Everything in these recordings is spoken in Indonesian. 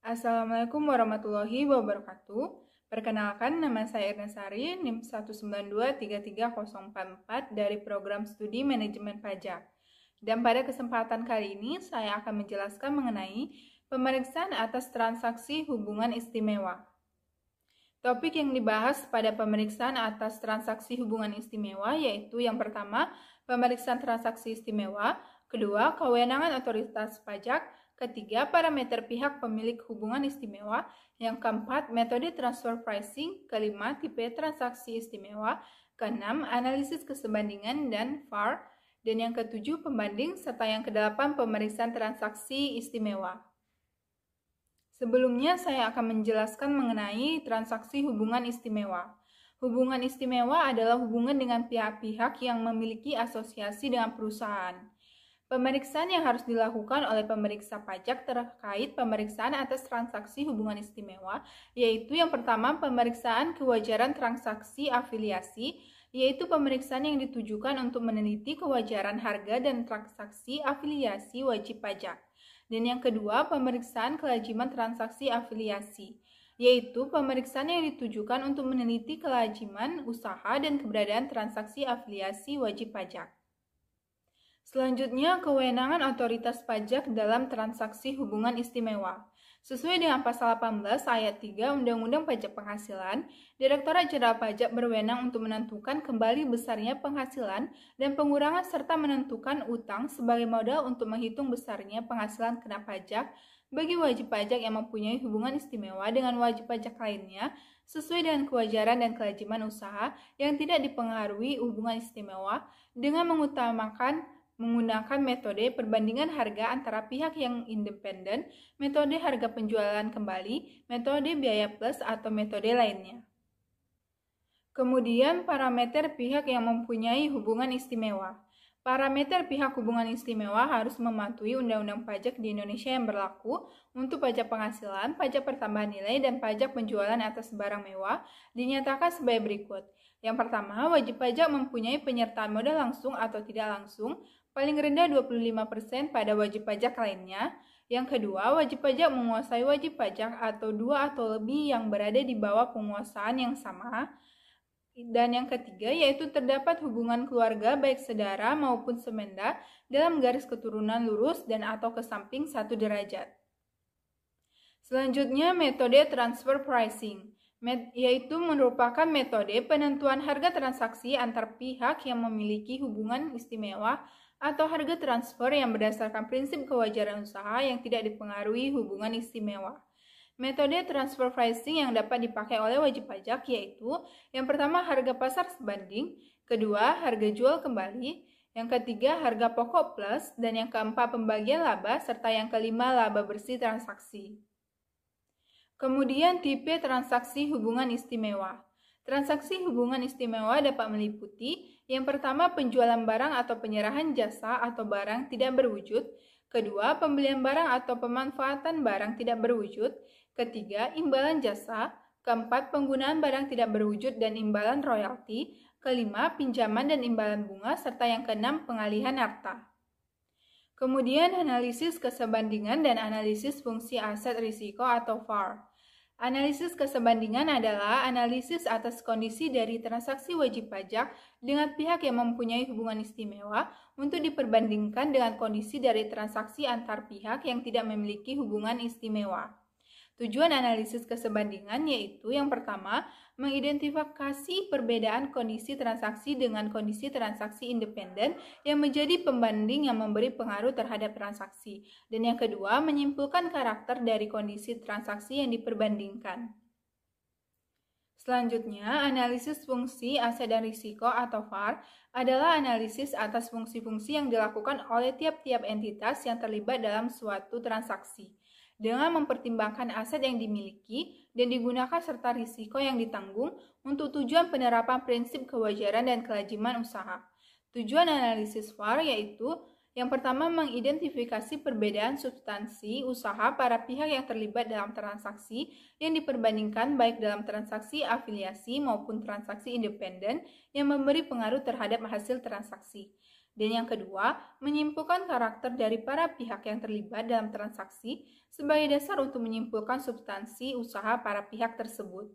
Assalamualaikum warahmatullahi wabarakatuh. Perkenalkan, nama saya Irna Sari, NIM 192330444 dari Program Studi Manajemen Pajak. Dan pada kesempatan kali ini, saya akan menjelaskan mengenai pemeriksaan atas transaksi hubungan istimewa. Topik yang dibahas pada pemeriksaan atas transaksi hubungan istimewa yaitu yang pertama, pemeriksaan transaksi istimewa, kedua, kewenangan otoritas pajak, ketiga, parameter pihak pemilik hubungan istimewa, yang keempat, metode transfer pricing, kelima, tipe transaksi istimewa, keenam, analisis kesebandingan dan VAR, dan yang ketujuh, pembanding, serta yang kedelapan, pemeriksaan transaksi istimewa. Sebelumnya, saya akan menjelaskan mengenai transaksi hubungan istimewa. Hubungan istimewa adalah hubungan dengan pihak-pihak yang memiliki asosiasi dengan perusahaan. Pemeriksaan yang harus dilakukan oleh pemeriksa pajak terkait pemeriksaan atas transaksi hubungan istimewa, yaitu yang pertama, pemeriksaan kewajaran transaksi afiliasi, yaitu pemeriksaan yang ditujukan untuk meneliti kewajaran harga dan transaksi afiliasi wajib pajak. Dan yang kedua, pemeriksaan kelaziman transaksi afiliasi, yaitu pemeriksaan yang ditujukan untuk meneliti kelaziman usaha dan keberadaan transaksi afiliasi wajib pajak. Selanjutnya, kewenangan otoritas pajak dalam transaksi hubungan istimewa. Sesuai dengan pasal 18 ayat 3 Undang-Undang Pajak Penghasilan, Direktorat Jenderal Pajak berwenang untuk menentukan kembali besarnya penghasilan dan pengurangan serta menentukan utang sebagai modal untuk menghitung besarnya penghasilan kena pajak bagi wajib pajak yang mempunyai hubungan istimewa dengan wajib pajak lainnya sesuai dengan kewajaran dan kelaziman usaha yang tidak dipengaruhi hubungan istimewa dengan menggunakan metode perbandingan harga antara pihak yang independen, metode harga penjualan kembali, metode biaya plus, atau metode lainnya. Kemudian, parameter pihak yang mempunyai hubungan istimewa. Parameter pihak hubungan istimewa harus mematuhi Undang-Undang Pajak di Indonesia yang berlaku untuk pajak penghasilan, pajak pertambahan nilai, dan pajak penjualan atas barang mewah dinyatakan sebagai berikut. Yang pertama, wajib pajak mempunyai penyertaan modal langsung atau tidak langsung, paling rendah 25% pada wajib pajak lainnya. Yang kedua, wajib pajak menguasai wajib pajak atau dua atau lebih yang berada di bawah penguasaan yang sama. Dan yang ketiga, yaitu terdapat hubungan keluarga baik saudara maupun semenda dalam garis keturunan lurus dan atau ke samping 1 derajat. Selanjutnya, metode transfer pricing, yaitu merupakan metode penentuan harga transaksi antar pihak yang memiliki hubungan istimewa atau harga transfer yang berdasarkan prinsip kewajaran usaha yang tidak dipengaruhi hubungan istimewa. Metode transfer pricing yang dapat dipakai oleh wajib pajak yaitu yang pertama, harga pasar sebanding, kedua, harga jual kembali, yang ketiga, harga pokok plus, dan yang keempat, pembagian laba, serta yang kelima, laba bersih transaksi. Kemudian, tipe transaksi hubungan istimewa. Transaksi hubungan istimewa dapat meliputi yang pertama, penjualan barang atau penyerahan jasa atau barang tidak berwujud, kedua, pembelian barang atau pemanfaatan barang tidak berwujud, ketiga, imbalan jasa, keempat, penggunaan barang tidak berwujud dan imbalan royalti, kelima, pinjaman dan imbalan bunga, serta yang keenam, pengalihan harta. Kemudian, analisis kesebandingan dan analisis fungsi aset risiko atau VAR. Analisis kesebandingan adalah analisis atas kondisi dari transaksi wajib pajak dengan pihak yang mempunyai hubungan istimewa untuk diperbandingkan dengan kondisi dari transaksi antar pihak yang tidak memiliki hubungan istimewa. Tujuan analisis kesebandingan yaitu yang pertama, mengidentifikasi perbedaan kondisi transaksi dengan kondisi transaksi independen yang menjadi pembanding yang memberi pengaruh terhadap transaksi. Dan yang kedua, menyimpulkan karakter dari kondisi transaksi yang diperbandingkan. Selanjutnya, analisis fungsi aset dan risiko atau VAR adalah analisis atas fungsi-fungsi yang dilakukan oleh tiap-tiap entitas yang terlibat dalam suatu transaksi dengan mempertimbangkan aset yang dimiliki dan digunakan serta risiko yang ditanggung untuk tujuan penerapan prinsip kewajaran dan kelaziman usaha. Tujuan analisis VAR yaitu yang pertama, mengidentifikasi perbedaan substansi usaha para pihak yang terlibat dalam transaksi yang diperbandingkan baik dalam transaksi afiliasi maupun transaksi independen yang memberi pengaruh terhadap hasil transaksi. Dan yang kedua, menyimpulkan karakter dari para pihak yang terlibat dalam transaksi sebagai dasar untuk menyimpulkan substansi usaha para pihak tersebut.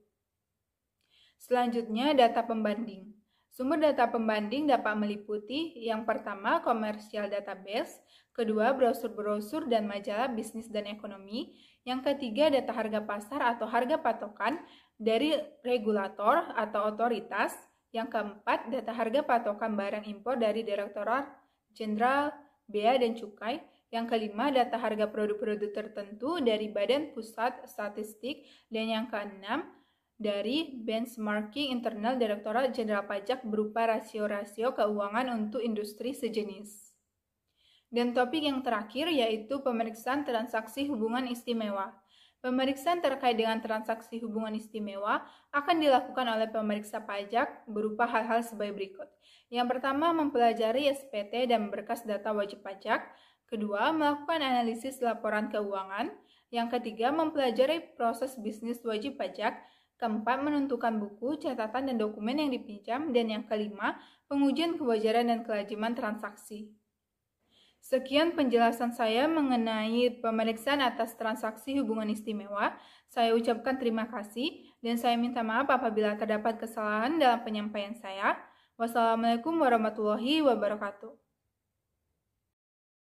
Selanjutnya, data pembanding. Sumber data pembanding dapat meliputi yang pertama, commercial database, kedua, brosur-brosur dan majalah bisnis dan ekonomi, yang ketiga, data harga pasar atau harga patokan dari regulator atau otoritas, yang keempat, data harga patokan barang impor dari Direktorat Jenderal Bea dan Cukai. Yang kelima, data harga produk-produk tertentu dari Badan Pusat Statistik. Dan yang keenam, dari benchmarking internal Direktorat Jenderal Pajak berupa rasio-rasio keuangan untuk industri sejenis. Dan topik yang terakhir yaitu pemeriksaan transaksi hubungan istimewa. Pemeriksaan terkait dengan transaksi hubungan istimewa akan dilakukan oleh pemeriksa pajak berupa hal-hal sebagai berikut. Yang pertama, mempelajari SPT dan berkas data wajib pajak. Kedua, melakukan analisis laporan keuangan. Yang ketiga, mempelajari proses bisnis wajib pajak. Keempat, menentukan buku, catatan, dan dokumen yang dipinjam. Dan yang kelima, pengujian kewajaran dan kelaziman transaksi. Sekian penjelasan saya mengenai pemeriksaan atas transaksi hubungan istimewa. Saya ucapkan terima kasih dan saya minta maaf apabila terdapat kesalahan dalam penyampaian saya. Wassalamualaikum warahmatullahi wabarakatuh.